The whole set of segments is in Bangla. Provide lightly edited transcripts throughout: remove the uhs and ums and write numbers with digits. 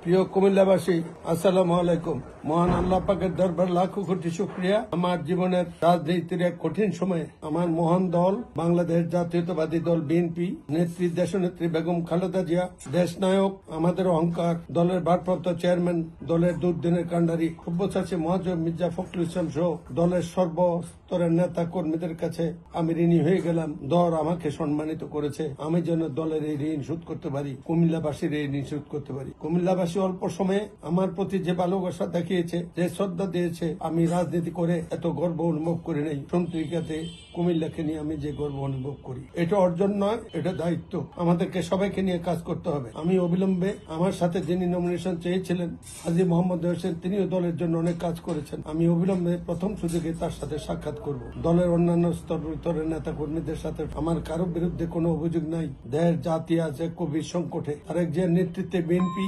প্রিয় কুমিল্লাবাসী, আসসালামু আলাইকুম। মহান আল্লাহ পাকের দরবার লাখো কোটি শুকরিয়া। আমার জীবনের রাজনীতির এক কঠিন সময়ে আমার মহান দল বাংলাদেশ জাতীয়তাবাদী দল বিএনপি নেত্রী দেশনেত্রী বেগম খালেদা জিয়া, দেশনায়ক আমাদের অহংকার, দলের ভারপ্রাপ্ত চেয়ারম্যান, দলের দুর্দিনের কাণ্ডারি সব্যসাচী মহাজম মির্জা ফখরুল ইসলাম সহ দলের সর্বস্তরের নেতা কর্মীদের কাছে আমি ঋণী হয়ে গেলাম। দল আমাকে সম্মানিত করেছে, আমি যেন দলের এই ঋণ শোধ করতে পারি, কুমিল্লাবাসীর এই ঋণ শোধ করতে পারি। কুমিল্লাবাসী অল্প সময়ে আমার প্রতি যে ভালোবাসা দেখিয়েছে, যে শ্রদ্ধা দিয়েছে, আমি রাজনীতি করে এত গর্ব অনুভব করি নাই। পত্রিকাতে কুমিল্লাকে নিয়ে আমি যে গর্ব অনুভব করি, এটা অর্জন নয়, এটা দায়িত্ব। আমাদেরকে সবাইকে নিয়ে কাজ করতে হবে। আমি অবিলম্বে আমার সাথে যিনি নমিনেশন চেয়েছিলেন হাজী মোহাম্মদ হোসেন, তিনিও দলের জন্য অনেক কাজ করেছেন। আমি অবিলম্বে প্রথম সুযোগে তার সাথে সাক্ষাৎ করব। দলের অন্যান্য স্তরের নেতা কর্মীদের সাথে আমার কারো বিরুদ্ধে কোনো অভিযোগ নাই। দেশ জাতি আছে গভীর সংকটে। তারেক জিয়ার নেতৃত্বে বিএনপি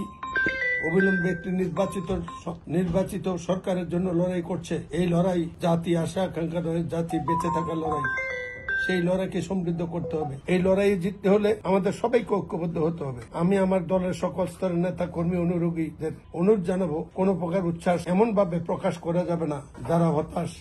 অবিলম্বে একটি নির্বাচিত সরকারের জন্য লড়াই করছে। এই লড়াই জাতি আশা আকাঙ্ক্ষা নয়, জাতি বেঁচে থাকার লড়াই। সেই লড়াইকে সমৃদ্ধ করতে হবে। এই লড়াইয়ে জিততে হলে আমাদের সবাইকে ঐক্যবদ্ধ হতে হবে। আমি আমার দলের সকল স্তরের নেতা কর্মী অনুরাগীদের অনুরোধ জানাবো, কোন প্রকার উচ্ছ্বাস এমন ভাবে প্রকাশ করা যাবে না যারা হতাশ,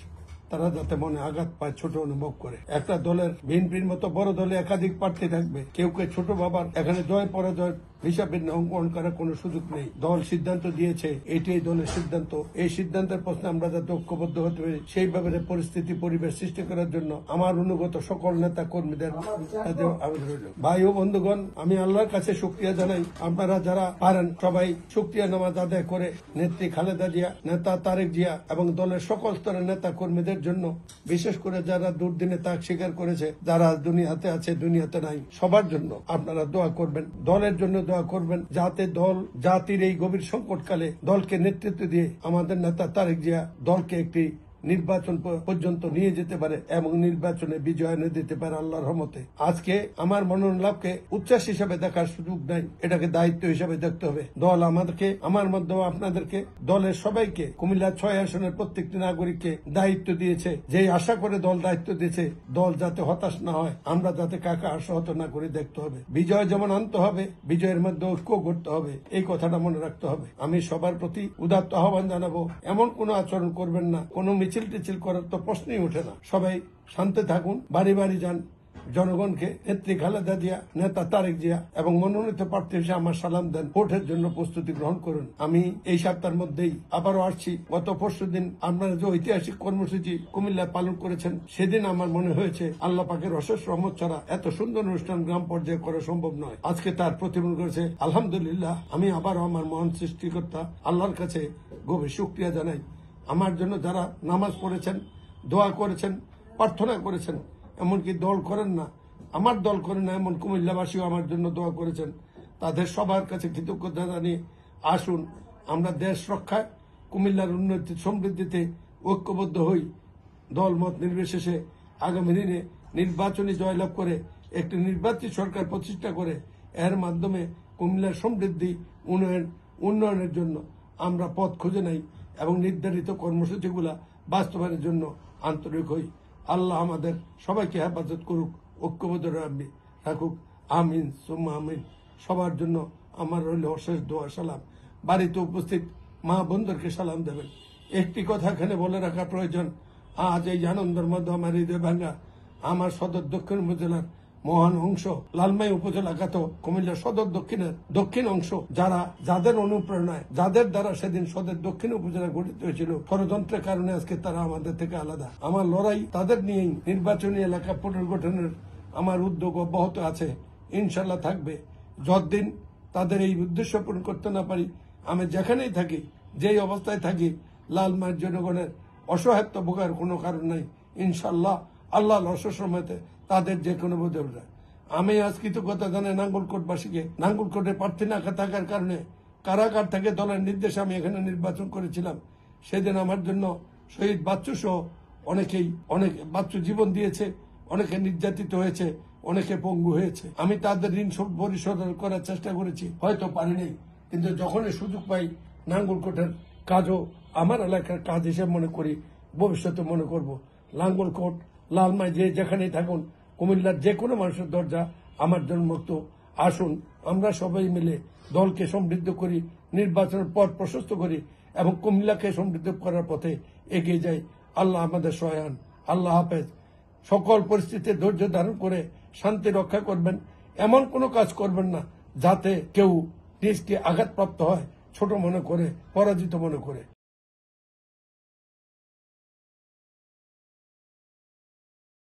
তারা যাতে মনে আঘাত পায়, ছোট অনুভব করে। একটা দলের বিএনপির মতো বড় দলে একাধিক প্রার্থী থাকবে, কেউ ছোট বাবার এখানে জয় পরাজয় হিসাবে অঙ্কন করার কোন সুযোগ নেই। দল সিদ্ধান্ত দিয়েছে, এটাই দলের সিদ্ধান্ত। এই সিদ্ধান্তের প্রশ্নে আমরা যাতে ঐক্যবদ্ধ হতে পারি, সেই ব্যাপারে পরিস্থিতি পরিবেশ সৃষ্টি করার জন্য আমার অনুগত সকল নেতা কর্মীদের আবেদন রইল। ভাই ও বন্ধুগণ, আমি আল্লাহর কাছে শুকরিয়া জানাই। আপনারা যারা পারেন সবাই শুকরিয়া নামাজ আদায় করে নেত্রী খালেদা জিয়া, নেতা তারেক জিয়া এবং দলের সকল স্তরের নেতা কর্মীদের জন্য, বিশেষ করে যারা দুর্দিনে ত্যাগ স্বীকার করেছে, যারা দুনিয়াতে আছে দুনিয়াতে নাই, সবার জন্য আপনারা দোয়া করবেন। দলের জন্য দোয়া করবেন, যাতে দল জাতির এই গভীর সংকটকালে দলকে নেতৃত্ব দিয়ে আমাদের নেতা তারেক জিয়া দলকে একটি নির্বাচন পর্যন্ত নিয়ে যেতে পারে এবং নির্বাচনে বিজয় এনে দিতে পারে আল্লাহর রহমতে। আজকে আমার মনোনয়ন লাভকে উচ্ছ্বাস হিসাবে দেখার সুযোগ নাই, এটাকে দায়িত্ব হিসাবে দেখতে হবে। দল আমাদেরকে, আমার মাধ্যমে আপনাদেরকে, দলের সবাইকে, কুমিল্লা 6 আসনের প্রত্যেকটি নাগরিককে দায়িত্ব দিয়েছে। যে আশা করে দল দায়িত্ব দিয়েছে, দল যাতে হতাশ না হয়, আমরা যাতে কাকে আশাহত না করে দেখতে হবে। বিজয় যেমন আনতে হবে, বিজয়ের মধ্যে ঐক্য করতে হবে, এই কথাটা মনে রাখতে হবে। আমি সবার প্রতি উদাত্ত আহ্বান জানাবো, এমন কোন আচরণ করবেন না, কোন মিছিল টিছিল করার তো প্রশ্নই ওঠে না। সবাই শান্তি থাকুন, বাড়ি বাড়ি যান, জনগণকে নেত্রী খালেদা জিয়া, নেতা তারেক জিয়া এবং মনোনীত প্রার্থী হিসেবে আমার সালাম দেন। ভোটের জন্য প্রস্তুতি গ্রহণ করুন। আমি এই সপ্তাহের মধ্যেই আবারও আসছি। গত পরশুদিন আপনারা যে ঐতিহাসিক কর্মসূচি কুমিল্লায় পালন করেছেন, সেদিন আমার মনে হয়েছে আল্লাহ পাকের অশেষ রহমত ছাড়া এত সুন্দর অনুষ্ঠান গ্রাম পর্যায়ে করা সম্ভব নয়। আজকে তার প্রতিফলন করেছে। আলহামদুলিল্লাহ, আমি আবারও আমার মহান সৃষ্টিকর্তা আল্লাহর কাছে গভীর শুকরিয়া জানাই। আমার জন্য যারা নামাজ পড়েছেন, দোয়া করেছেন, প্রার্থনা করেছেন, এমনকি দল করেন না, আমার দল করেন না এমন কুমিল্লাবাসীও আমার জন্য দোয়া করেছেন, তাদের সবার কাছে কৃতজ্ঞতা জানিয়ে আসুন আমরা দেশ রক্ষায়, কুমিল্লার উন্নতি সমৃদ্ধিতে ঐক্যবদ্ধ হই। দলমত নির্বিশেষে আগামী দিনে নির্বাচনী জয়লাভ করে একটি নির্বাচিত সরকার প্রতিষ্ঠা করে এর মাধ্যমে কুমিল্লার সমৃদ্ধি উন্নয়নের জন্য আমরা পথ খুঁজে নেই এবং নির্ধারিত কর্মসূচিগুলা বাস্তবায়নের জন্য আন্তরিক হই। আল্লাহ আমাদের সবাইকে হেফাজত করুক, ঐক্যবদ্ধ রাখুক। আমিন সুম্মা আমিন। সবার জন্য আমার রইল অশেষ দোয়া সালাম। বাড়িতে উপস্থিত মা বোনদেরকে সালাম দেবেন। একটি কথা এখানে বলে রাখা প্রয়োজন, আজ এই আনন্দের মধ্যে আমার হৃদয় ভাঙ্গা আমার সদর দক্ষিণ উপজেলার মহান অংশ লালমাই উপজেলা খ্যাত কুমিল্লা সদর দক্ষিণের দক্ষিণ অংশ, যাদের অনুপ্রেরণায়, যাদের দ্বারা সেদিন সদর দক্ষিণ উপজেলা গঠিত হয়েছিল, ষড়যন্ত্রের কারণে আজকে তারা আমাদের থেকে আলাদা। আমার লড়াই তাদের নিয়েই। নির্বাচনী এলাকা পুনর্গঠনের আমার উদ্যোগ অব্যাহত আছে, ইনশাল্লাহ থাকবে। যতদিন তাদের এই উদ্দেশ্য পূরণ করতে না পারি, আমি যেখানেই থাকি, যেই অবস্থায় থাকি, লালমাইয়ের জনগণের অসহায়ত্ব ভোগার কোনো কারণ নাই। ইনশাল্লাহ আল্লাহ অশেষ সময়তে তাদের যে কোনো বোঝা। আমি আজ কৃতজ্ঞতা জানাই নাঙ্গলকোটবাসীকে। নাঙ্গলকোটে প্রার্থী না থাকার কারণে কারাগার থেকে দলের নির্দেশে আমি এখানে নির্বাচন করেছিলাম। সেদিন আমার জন্য শহীদ বাচ্চু সহ অনেক বাচ্চু জীবন দিয়েছে, অনেকে নির্যাতিত হয়েছে, অনেকে পঙ্গু হয়েছে। আমি তাদের ঋণ পরিশোধ করার চেষ্টা করেছি, হয়তো পারিনি, কিন্তু যখনই সুযোগ পাই নাঙ্গলকোটের কাজও আমার এলাকার কাজ হিসেবে মনে করি, ভবিষ্যতে মনে করব। নাঙ্গলকোট, লালমাই যেখানেই থাকুন, কুমিল্লার যে কোনো মানুষের দরজা আমার জন্য মুক্ত। আসুন আমরা সবাই মিলে দলকে সমৃদ্ধ করি, নির্বাচনের পথ প্রশস্ত করি এবং কুমিল্লাকে সমৃদ্ধ করার পথে এগিয়ে যাই। আল্লাহ আমাদের সহায় হন। আল্লাহ হাফেজ। সকল পরিস্থিতিতে ধৈর্য ধারণ করে শান্তি রক্ষা করবেন। এমন কোনো কাজ করবেন না যাতে কেউ দেশকে আঘাতপ্রাপ্ত হয়, ছোট মনে করে, পরাজিত মনে করে।